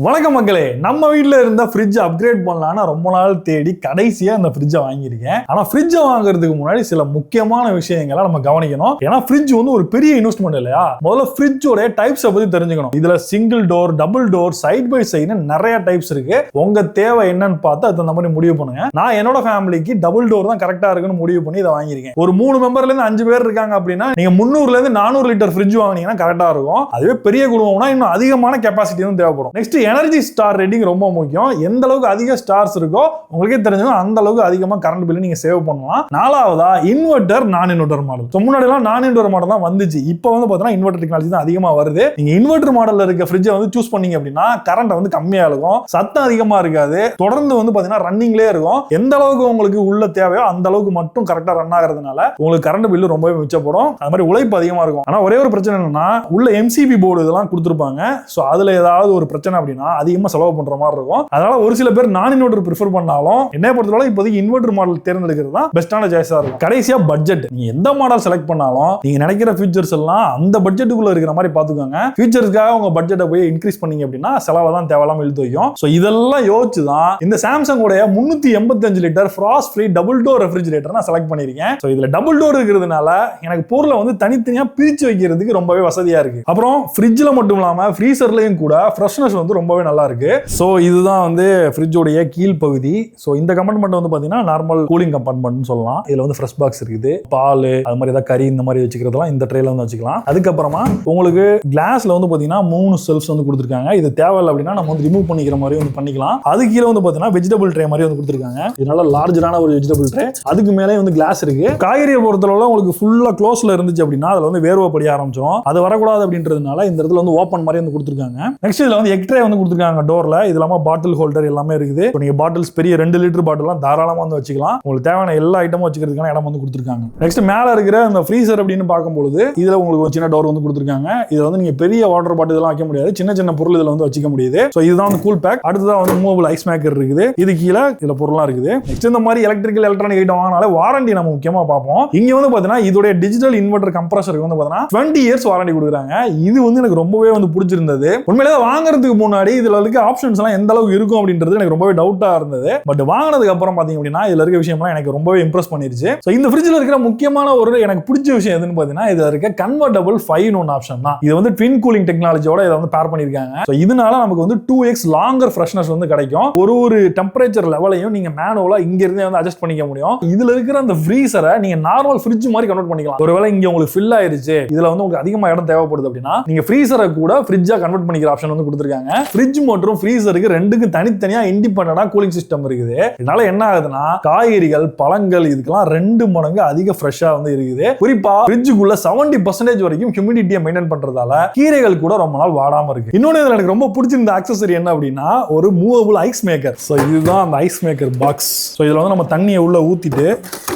வணக்கம் மக்களே, நம்ம வீட்டில் இருந்த ஃப்ரிட்ஜ் அப்கிரேட் பண்ணலான்னு ரொம்ப நாள் தேடி கடைசியாக அந்த ஃப்ரிட்ஜை வாங்கியிருக்கேன். ஆனால் ஃப்ரிட்ஜை வாங்குறதுக்கு முன்னாடி சில முக்கியமான விஷயங்களை நம்ம கவனிக்கணும். ஏன்னா ஃப்ரிட்ஜ் வந்து ஒரு பெரிய இன்வெஸ்ட்மெண்ட் இல்லையா. முதல்ல ஃப்ரிட்ஜோட டைப்ஸை பற்றி தெரிஞ்சுக்கணும். இதில் single door, double door, side by சைடுன்னு நிறைய டைப்ஸ் இருக்கு. உங்க தேவை என்னன்னு பார்த்து அது அந்த மாதிரி முடிவு பண்ணுங்க. நான் என்னோட ஃபேமிலிக்கு டபுள் டோர் தான் கரெக்டாக இருக்குன்னு முடிவு பண்ணி இதை வாங்கியிருக்கேன். ஒரு 3 மெம்பர்லேருந்து 5 பேர் இருக்காங்க அப்படின்னா நீங்க 300 400 லிட்டர் ஃப்ரிட்ஜ் வாங்கினீங்கன்னா கரெக்டாக இருக்கும். அதுவே பெரிய குடும்பம்னா இன்னும் அதிகமான கெப்பாசிட்டி வந்து தேவைப்படும். நெக்ஸ்ட் எனர்ஜி ஸ்டார் ரேட்டிங் ரொம்ப முக்கியம். எந்த அளவுக்கு அதிக ஸ்டார்ஸ் இருக்கோ உங்களுக்கே தெரிஞ்சுக்கும் அந்த அளவுக்கு அதிகமா கரண்ட் பில் நீங்க சேவ் பண்ணலாம். நாலாவதா இன்வெர்டர், நான் இன்வெர்டர் மாடல். முன்னாடி எல்லாம் நான் இன்வெர்டர் மாடல் தான் வந்துச்சு. இப்போ வந்து பாத்தீங்கன்னா இன்வெர்டர் டெக்னாலஜி தான் அதிகமா வருது. நீங்க இன்வெர்டர் மாடல்ல இருக்க ஃப்ரிட்ஜை வந்து சூஸ் பண்ணீங்க அப்படின்னா கரண்ட் வந்து கம்மியா இருக்கும், சத்தம் அதிகமா இருக்காது, தொடர்ந்து வந்து பாத்தீங்கன்னா ரன்னிங்லேயே இருக்கும். எந்த அளவுக்கு உங்களுக்கு உள்ள தேவையோ அந்த அளவுக்கு மட்டும் கரெக்டா ரன் ஆகிறதுனால உங்களுக்கு கரண்ட் பில் ரொம்பவே மிச்சப்படும். அது மாதிரி உழைப்பு அதிகமா இருக்கும். ஆனா ஒரே ஒரு பிரச்சனை என்னன்னா உள்ள எம்சிபி போர்டு இதெல்லாம் கொடுத்துருப்பாங்க. சோ அதுல ஏதாவது ஒரு பிரச்சனை அப்படின்னா அதிகமா செலவு பண்ற மாதிரி இருக்கும். அதனால ஒரு சில பேர் நான் இன்வெர்டர் ப்ரிஃபர் பண்ணாலும் என்ன பொறுத்தவரை இப்போதைக்கு இன்வெர்டர் மாடல் தேர்ந்தெடுக்கிறது தான் பெஸ்டான சாய்ஸா இருக்கும். கடைசியா பட்ஜெட். நீங்க எந்த மாடல் செலக்ட் பண்ணாலும் நீங்க நினைக்கிற ஃபீச்சர்ஸ் எல்லாம் அந்த பட்ஜெட்டுக்குள்ள இருக்கிற மாதிரி பாத்துக்கோங்க. ஃபீச்சர்ஸ்க்காக உங்க பட்ஜெட்டை போய் இன்க்ரீஸ் பண்ணீங்க அப்படின்னா செலவை தான் தேவையில்லாம இழுத்து வைக்கும். சோ இதெல்லாம் யோசிச்சு தான் இந்த சாம்சங் உடைய 385 litre frost free double door refrigerator நான் செலக்ட் பண்ணிருக்கேன். சோ இதுல டபுள் டோர் இருக்கிறதுனால எனக்கு பொருளை வந்து தனித்தனியா பிரிச்சு வைக்கிறதுக்கு ரொம்பவே வசதியா இருக்கு. அப்புறம் ஃப்ரிட்ஜ்ல மட்டும் இல்லாம ஃப்ரீசர்லயும் கூட ஃப்ரெஷ்னஸ் வந்து ரொம்பவே நல்லா இருக்கு. ஸோ இதுதான் வந்து ஃப்ரிட்ஜோடைய கீழ் பகுதி. ஸோ இந்த கம்பார்ட்மெண்ட் வந்து பார்த்தீங்கன்னா நார்மல் கூலிங் கம்பார்ட்மெண்ட் சொல்லலாம். இதில் வந்து ஃப்ரெஷ் பாக்ஸ் இருக்குது, பால், அது மாதிரி ஏதாவது கறி இந்த மாதிரி வச்சுக்கிறதுலாம் இந்த ட்ரேல வந்து வச்சுக்கலாம். அதுக்கப்புறமா உங்களுக்கு கிளாஸ்ல வந்து பார்த்தீங்கன்னா 3 செல்ஃப்ஸ் வந்து கொடுத்துருக்காங்க. இது தேவையில்லை அப்படின்னா நம்ம வந்து ரிமூவ் பண்ணிக்கிற மாதிரி வந்து பண்ணிக்கலாம். அது கீழே வந்து பார்த்தீங்கன்னா வெஜிடபிள் ட்ரே மாதிரி வந்து கொடுத்துருக்காங்க. இதனால லார்ஜரான ஒரு வெஜிடபிள் ட்ரே. அதுக்கு மேலே வந்து கிளாஸ் இருக்கு. காய்கறியை பொறுத்தளவு உங்களுக்கு ஃபுல்லா க்ளோஸ்ல இருந்துச்சு அப்படின்னா அதில் வந்து வேர்வை படி ஆரம்பிச்சிடும். அது வரக்கூடாது அப்படின்றதுனால இந்த இடத்துல வந்து ஓப்பன் மாதிரி வந்து கொடுத்துருக்காங்க. நெக்ஸ்ட் இதுல வந்து எக் ட்ரே வந்து கொடுத்துருக்காங்க டோர்ல. இது இல்லாம பாட்டில் ஹோல்டர் எல்லாமே இருக்குது. நீங்க பாட்டில்ஸ் பெரிய 2 லிட்டர் பாட்டில்லாம் தாராளமா வந்து வச்சுக்கலாம். உங்களுக்கு தேவையான எல்லா ஐட்டமும் வச்சுக்கிறதுக்கான இடம் வந்து கொடுத்துருக்காங்க. நெக்ஸ்ட் மேல இருக்கிற இந்த ஃப்ரீசர் அப்படின்னு பார்க்கும்போது இதுல உங்களுக்கு ஒரு சின்ன டோர் வந்து கொடுத்துருக்காங்க. இதுல வந்து நீங்க பெரிய வாட்டர் பாட்டில் எல்லாம் வைக்க முடியாது, சின்ன சின்ன பொருள் இதுல வந்து வச்சுக்க முடியுது. ஸோ இதுதான் வந்து கூல் பேக். அடுத்ததான் வந்து மூவபிள் ஐஸ் மேக்கர் இருக்குது. இது கீழே இதுல பொருள்லாம் இருக்குது. நெக்ஸ்ட் இந்த மாதிரி எலக்ட்ரிக்கல் எலக்ட்ரானிக் ஐட்டம் வாங்கினாலே வாரண்டி நம்ம முக்கியமா பார்ப்போம். இங்க வந்து பாத்தீங்கன்னா இதோட டிஜிட்டல் இன்வெர்டர் கம்ப்ரஸருக்கு வந்து பாத்தீங்கன்னா 20 இயர்ஸ் வாரண்டி கொடுக்குறாங்க. இது வந்து எனக்கு ரொம்பவே வந்து பிடிச்சிருந்தது. உண்மையிலே வாங்குறதுக்கு முன்னாடி இதுல இருக்க ஆப்ஷன்ஸ் எல்லாம் எந்த அளவுக்கு இருக்கும் அப்படின்றது எனக்கு ரொம்பவே டவுட்டா இருந்தது. பட் வாங்கினதுக்கு அப்புறம் பாத்தீங்க அப்படின்னா இதுல இருக்க விஷயம்லாம் எனக்கு ரொம்பவே இம்ப்ரெஸ் பண்ணிருச்சு. சோ இந்த ஃப்ரிட்ஜ்ல இருக்கிற முக்கியமான ஒரு எனக்கு பிடிச்ச விஷயம் எதுன்னு பாத்தீங்கன்னா இதுல இருக்க கன்வெர்ட்டபிள் 5-in-1 ஆப்ஷன் தான். இது வந்து ட்வின் கூலிங் டெக்னாலஜியோட இதை வந்து பேர் பண்ணிருக்காங்க. சோ இதனால நமக்கு வந்து 2x லாங்கர் ஃப்ரெஷ்னஸ் வந்து கிடைக்கும். ஒரு டெம்பரேச்சர் லெவலையும் நீங்க மேனுவலா இங்க இருந்தே வந்து அட்ஜஸ்ட் பண்ணிக்க முடியும். இதுல இருக்கிற அந்த ஃப்ரீசரை நீங்க நார்மல் ஃப்ரிட்ஜ் மாதிரி கன்வெர்ட் பண்ணிக்கலாம். ஒருவேளை இங்க உங்களுக்கு ஃபில் ஆயிருச்சு, இதுல வந்து உங்களுக்கு அதிகமா இடம் தேவைப்படுது அப்படின்னா நீங்க ஃப்ரீசரை கூட ஃப்ரிட்ஜா கன்வெர்ட் பண்ணிக்கிற ஆப்ஷன் வந்து கொடுத்திருக்காங்க. ஃப்ரிட்ஜ் மற்றும் ஃப்ரீசருக்கு ரெண்டுக்கும் தனித்தனியா இண்டிபெண்டன்டா கூலிங் சிஸ்டம் இருக்குது. இதனால என்ன ஆகுதுன்னா காய்கறிகள், பழங்கள் இதுக்கெல்லாம் 2 மடங்கு அதிக ஃப்ரெஷ்ஷா வந்து இருக்குது. குறிப்பா ஃப்ரிட்ஜுக்குள்ள 70% வரைக்கும் ஹியூமிடிட்டியை மெயின்டைன் பண்றதால கீரைகள் கூட ரொம்ப நாள் வாடாம இருக்கு. இன்னொன்னு இதுல எனக்கு ரொம்ப பிடிச்சிருந்த ஆக்சஸரி என்ன அப்படின்னா ஒரு மூவபிள் ஐஸ் மேக்கர். சோ இதுதான் அந்த ஐஸ் மேக்கர் பாக்ஸ். சோ இதுல வந்து நம்ம தண்ணியை உள்ள ஊத்திட்டு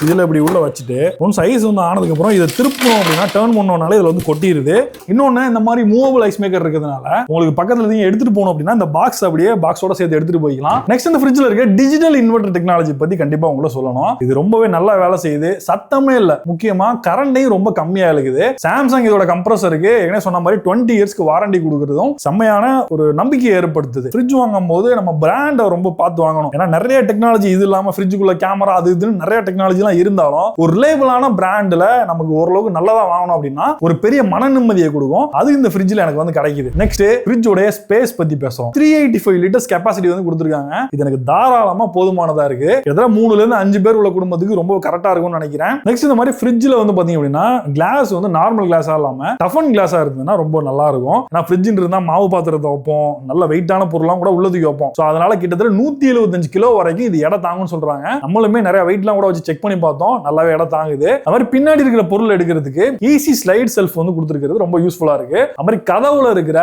இதுல இப்படி உள்ள வச்சுட்டு ஒன்ஸ் ஐஸ் வந்து ஆனதுக்கு அப்புறம் இதை திருப்பணும் அப்படின்னா டர்ன் பண்ணோம்னாலே இதுல வந்து கொட்டிடுது. இன்னொன்னு இந்த மாதிரி மூவபிள் ஐஸ் மேக்கர் இருக்கிறதுனால உங்களுக்கு பக்கத்துல நீங்க எடுத்துட்டு போகணும் அப்படின்னா இந்த பாக்ஸ் அப்படியே பாக்ஸோட சேர்த்து எடுத்துட்டு போய்க்கலாம். நெக்ஸ்ட் இந்த ஃப்ரிட்ஜ்ல இருக்க டிஜிட்டல் இன்வெர்டர் டெக்னாலஜி பத்தி கண்டிப்பா உங்களை சொல்லணும். இது ரொம்பவே நல்லா வேலை செய்யுது, சத்தமே இல்ல, முக்கியமா கரண்டையும் ரொம்ப கம்மியா இருக்குது. சாம்சங் இதோட கம்ப்ரஸருக்கு என்ன சொன்ன மாதிரி 20 இயர்ஸ்க்கு வாரண்டி கொடுக்கறதும் செம்மையான ஒரு நம்பிக்கை ஏற்படுத்துது. ஃப்ரிட்ஜ் வாங்கும் போது நம்ம பிராண்டை ரொம்ப பார்த்து வாங்கணும். ஏன்னா நிறைய டெக்னாலஜி இது இல்லாம ஃப்ரிட்ஜுக்குள்ள கேமரா அது இதுன்னு நிறைய டெக்னாலஜி எல்லாம் இருந்தாலும் ஒரு ரிலையபிளான பிராண்ட்ல நமக்கு ஓரளவுக்கு நல்லதா வாங்கணும் அப்படின்னா ஒரு பெரிய மன நிம்மதியை கொடுக்கும். அது இந்த ஃப்ரிட்ஜ்ல எனக்கு வந்து கிடைக்குது. நெக்ஸ்ட் ஃப்ரிட்ஜோட ஸ்பேஸ் பத்தி பேசுறோம். 385 லிட்டர்ஸ் கெபாசிட்டி வந்து கொடுத்திருக்காங்க. இது எனக்கு தாராளமா போதுமானதா இருக்கு. கிட்டத்தட்ட 3ல இருந்து 5 பேர் உள்ள குடும்பத்துக்கு ரொம்ப கரெக்டா இருக்கும்னு நினைக்கிறேன். நெக்ஸ்ட் இந்த மாதிரி ஃப்ரிட்ஜ்ல வந்து பாத்தீங்க அப்படின்னா கிளாஸ் வந்து நார்மல் கிளாஸா இல்லாம டஃபன் கிளாஸா இருந்ததுன்னா ரொம்ப நல்லா இருக்கும். ஏன்னா ஃப்ரிட்ஜ் இருந்தா மாவு பாத்திரத்தை வைப்போம், நல்ல வெயிட்டான பொருள்லாம் கூட உள்ளதுக்கு வைப்போம். சோ அதனால கிட்டத்தட்ட 175 கிலோ வரைக்கும் இது எடை தாங்கும்னு சொல்றாங்க. நம்மளுமே நிறைய வெயிட்லாம் கூட வச்சு செக் பண்ணி பார்த்தோம், நல்லாவே எடை தாங்குது. அது மாதிரி பின்னாடி இருக்கிற பொருள் எடுக்கிறதுக்கு ஈஸி ஸ்லைட் செல்ஃப் வந்து கொடுத்துருக்கிறது ரொம்ப யூஸ்ஃபுல்லா இருக்கு. அது மாதிரி கதவுல இருக்கிற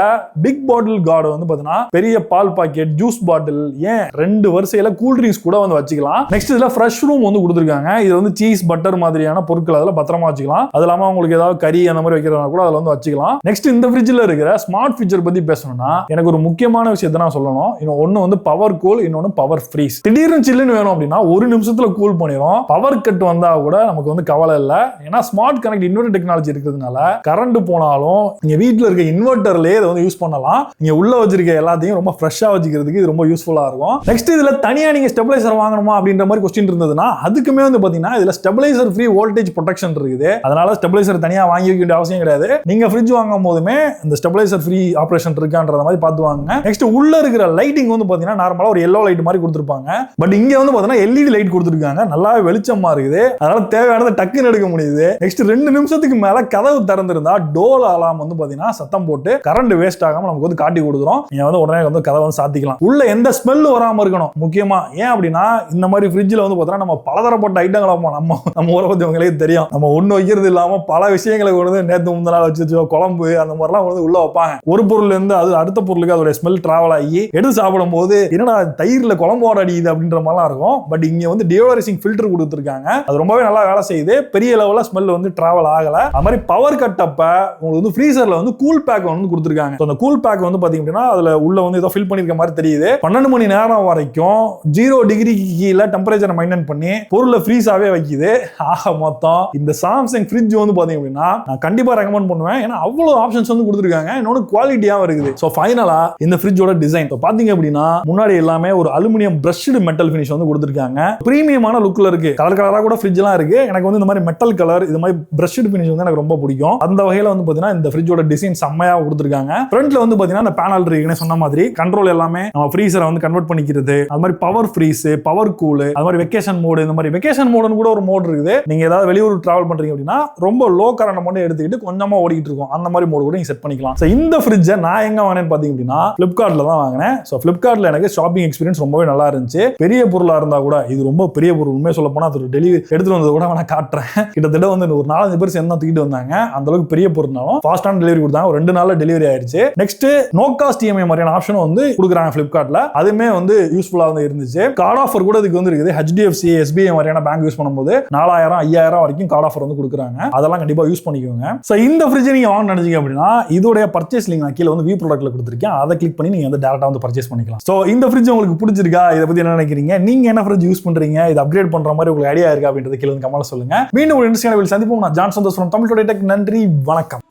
பிக் பாட்டில் கார்டு வந்து பாத்தீங்கன்னா பெரிய பால் பாக்கெட், ஜூஸ் பாட்டில், ஏன் 2 வரிசையில கூல் ட்ரிங்க்ஸ் கூட வந்து வச்சுக்கலாம். நெக்ஸ்ட் இதுல ஃப்ரெஷ் ரூம் வந்து கொடுத்துருக்காங்க. இது வந்து சீஸ், பட்டர் மாதிரியான பொருட்கள் அதுல பத்திரமா வச்சுக்கலாம். அது இல்லாம உங்களுக்கு ஏதாவது கறி அந்த மாதிரி வைக்கிறதா கூட அதுல வந்து வச்சுக்கலாம். நெக்ஸ்ட் இந்த ஃப்ரிட்ஜ்ல இருக்கிற ஸ்மார்ட் ஃபீச்சர் பத்தி பேசணும்னா எனக்கு ஒரு முக்கியமான விஷயத்தை நான் சொல்லணும். ஒன்னு வந்து பவர் கூல், இன்னொன்னு பவர் ஃப்ரீஸ். திடீர்னு சில்லுன்னு வேணும் அப்படின்னா 1 நிமிஷத்துல கூல் பண்ணிடும். பவர் கட் வந்தா கூட நமக்கு வந்து கவலை இல்லை. ஏன்னா ஸ்மார்ட் கனெக்ட் இன்வெர்டர் டெக்னாலஜி இருக்கிறதுனால கரண்ட் போனாலும் நீங்க வீட்டுல இருக்க இன்வெர்டர்லயே இதை வந்து யூஸ் பண்ணலாம். நீங்க உள்ள வச்சிருக்க இருக்க எல்லாத்தையும் ரொம்ப ஃப்ரெஷ்ஷா வச்சுக்கிறதுக்கு இது ரொம்ப யூஸ்ஃபுல்லா இருக்கும். நெக்ஸ்ட் இதுல தனியா நீங்க ஸ்டெபிலைசர் வாங்கணுமா அப்படின்ற மாதிரி क्वेश्चन இருந்ததுன்னா அதுக்குமே வந்து பாத்தீங்கன்னா இதுல ஸ்டெபிலைசர் ஃப்ரீ வோல்டேஜ் ப்ரொடெக்ஷன் இருக்குது. அதனால ஸ்டெபிலைசர் தனியா வாங்கி வைக்க வேண்டிய அவசியம் கிடையாது. நீங்க ஃப்ரிட்ஜ் வாங்கும் போதுமே இந்த ஸ்டெபிலைசர் ஃப்ரீ ஆபரேஷன் இருக்கான்றத மாதிரி பார்த்து வாங்குங்க. நெக்ஸ்ட் உள்ள இருக்கிற லைட்டிங் வந்து பாத்தீங்கன்னா நார்மலா ஒரு எல்லோ லைட் மாதிரி கொடுத்துருப்பாங்க. பட் இங்க வந்து பாத்தீங்கன்னா எல்இடி லைட் கொடுத்துருக்காங்க. நல்லாவே வெளிச்சமா இருக்குது. அதனால தேவையானதை டக்குன்னு எடுக்க முடியுது. நெக்ஸ்ட் 2 நிமிஷத்துக்கு மேல கதவு திறந்திருந்தா டோர் அலார்ம் வந்து பாத்தீங்கன்னா சத்தம் போட்டு கரண்ட் வேஸ்ட் ஆகாம நமக்கு வந்து காட்டி கொடுத்துரும். நீங்க வந்து உடனே வந்து கதவை வந்து சாத்திக்கலாம். உள்ள எந்த ஸ்மெல் வராம இருக்கணும் முக்கியமா. ஏன் அப்படின்னா இந்த மாதிரி ஃப்ரிட்ஜ்ல வந்து பாத்தீங்கன்னா நம்ம பலதரப்பட்ட ஐட்டங்களை நம்ம ஊரை பத்தி உங்களுக்கு தெரியும். நம்ம ஒண்ணு வைக்கிறது இல்லாம பல விஷயங்களை வந்து நேத்து முந்தின நாள் வச்சு குழம்பு அந்த மாதிரிலாம் வந்து உள்ள வைப்பாங்க. ஒரு பொருள் இருந்து அது அடுத்த பொருளுக்கு அதோட ஸ்மெல் டிராவல் ஆகி எடுத்து சாப்பிடும் போது என்னடா தயிர்ல குழம்போட அடிக்குது அப்படின்ற மாதிரிலாம் இருக்கும். பட் இங்க வந்து டியோலரைசிங் ஃபில்டர் கொடுத்துருக்காங்க. அது ரொம்பவே நல்லா வேலை செய்யுது. பெரிய லெவல்ல ஸ்மெல் வந்து டிராவல் ஆகல. அது மாதிரி பவர் கட் அப்ப உங்களுக்கு வந்து ஃப்ரீசர்ல வந்து கூல் பேக் வந்து கொடுத்துருக்காங்க. அந்த கூல் பேக் வந்து பாத்தீங்கன்னா அதுல உள்ள வந்து ஏதோ ஃபில் பண்ணிருக்க மாதிரி தெரியுது. 12 மணி நேரம் வரைக்கும் 0 டிகிரிக்கு கீழே டெம்பரேச்சரை மெயின்டைன் பண்ணி பொருளை ஃப்ரீஸாவே வைக்குது. ஆக மொத்தம் இந்த சாம்சங் ஃப்ரிட்ஜ் வந்து பாத்தீங்க அப்படின்னா நான் கண்டிப்பா ரெக்கமெண்ட் பண்ணுவேன். ஏன்னா அவ்வளவு ஆப்ஷன்ஸ் வந்து கொடுத்துருக்காங்க. இன்னொரு குவாலிட்டியாவும் இருக்குது. சோ ஃபைனலா இந்த ஃப்ரிட்ஜோட டிசைன் பாத்தீங்க அப்படின்னா முன்னாடி எல்லாமே ஒரு அலுமினியம் பிரஷ்டு மெட்டல் ஃபினிஷ் வந்து கொடுத்துருக்காங்க. பிரீமியமான லுக்ல இருக்கு. கலர் கலரா கூட ஃப்ரிட்ஜ் எல்லாம் இருக்கு. எனக்கு வந்து இந்த மாதிரி மெட்டல் கலர் இது மாதிரி பிரஷ்டு ஃபினிஷ் வந்து எனக்கு ரொம்ப பிடிக்கும். அந்த வகையில வந்து பாத்தீங்கன்னா இந்த ஃப்ரிட்ஜோட டிசைன் செம்மையா கொடுத்துருக்காங்க. ஃப்ரண்ட்ல வந்து பாத்தீங்கன்னா இந்த பேனல் இருக்குன்னு சொன்ன மாதிரி கண்ட்ரோல் எல்லாமே நம்ம ஃப்ரீசரை வந்து கன்வெர்ட் பண்ணிக்கிறது. அது மாதிரி பவர் ஃப்ரீஸ், பவர் கூல், அது மாதிரி வெக்கேஷன் மோடு, இந்த மாதிரி வெக்கேஷன் மோடுன்னு கூட ஒரு மோட் இருக்குது. நீங்க ஏதாவது வெளியூர் டிராவல் பண்றீங்க அப்படின்னா ரொம்ப லோ கரண்ட் மட்டும் எடுத்துக்கிட்டு கொஞ்சமா ஓடிட்டு இருக்கும். அந்த மாதிரி மோடு கூட நீங்க செட் பண்ணிக்கலாம். சோ இந்த ஃப்ரிட்ஜை நான் எங்க வாங்கினேன்னு பாத்தீங்க அப்படின்னா Flipkartல தான் வாங்கினேன். சோ Flipkartல எனக்கு ஷாப்பிங் எக்ஸ்பீரியன்ஸ் ரொம்பவே நல்லா இருந்துச்சு. பெரிய பொருளா இருந்தா கூட இது ரொம்ப பெரிய பொருள். உண்மையை சொல்ல போனா அது டெலிவரி எடுத்துட்டு வந்தது கூட நான் காட்டுறேன். கிட்டத்தட்ட வந்து ஒரு 4-5 பேர் சேர்ந்து தூக்கிட்டு வந்தாங்க. அந்த அளவுக்கு பெரிய பொருள்னாலும் ஃபாஸ்டான டெலிவரி கொடுத்தாங்க. ஒரு 2 நாள்ல டெலிவரி ஆயிருச்சு. நெக்ஸ்ட் நோ காஸ்ட் இஎம்ஐ மாதிரியான ஆப்ஷன் வந்து கொடுக்குறாங்க Flipkartல. அதுமே வந்து யூஸ்ஃபுல்லா வந்து இருந்துச்சு. கார்டு ஆஃபர் கூட இதுக்கு வந்து இருக்குது. HDFC, SBI மாதிரியான பேங்க் யூஸ் பண்ணும்போது 4000, 5000 வரைக்கும் கார்டு ஆஃபர் வந்து கொடுக்குறாங்க. அதெல்லாம் கண்டிப்பா யூஸ் பண்ணிக்கோங்க. சோ இந்த ஃப்ரிட்ஜ் நீங்க வாங்க நினைச்சீங்க அப்படின்னா இதோட பர்ச்சேஸ் லிங்க் நான் கீழ வந்து வியூ ப்ராடக்ட்ல கொடுத்திருக்கேன். அதை கிளிக் பண்ணி நீங்க வந்து டைரக்டா வந்து பர்ச்சேஸ் பண்ணிக்கலாம். சோ இந்த ஃப்ரிட்ஜ் உங்களுக்கு பிடிச்சிருக்கா? இத பத்தி என்ன நினைக்கிறீங்க? நீங்க என்ன ஃப்ரிட்ஜ் யூஸ் பண்றீங்க? இது அப்கிரேட் பண்ற மாதிரி உங்களுக்கு ஐடியா இருக்கா அப்படின்றது கீழ கமெண்ட்ல சொல்லுங்க. மீண்டும் ஒரு இன்ட்ரெஸ்டிங்கான வீடியோல சந்திப்போம். நான் John Santhosh from Tamil Today Tech. நன்றி, வணக்கம்.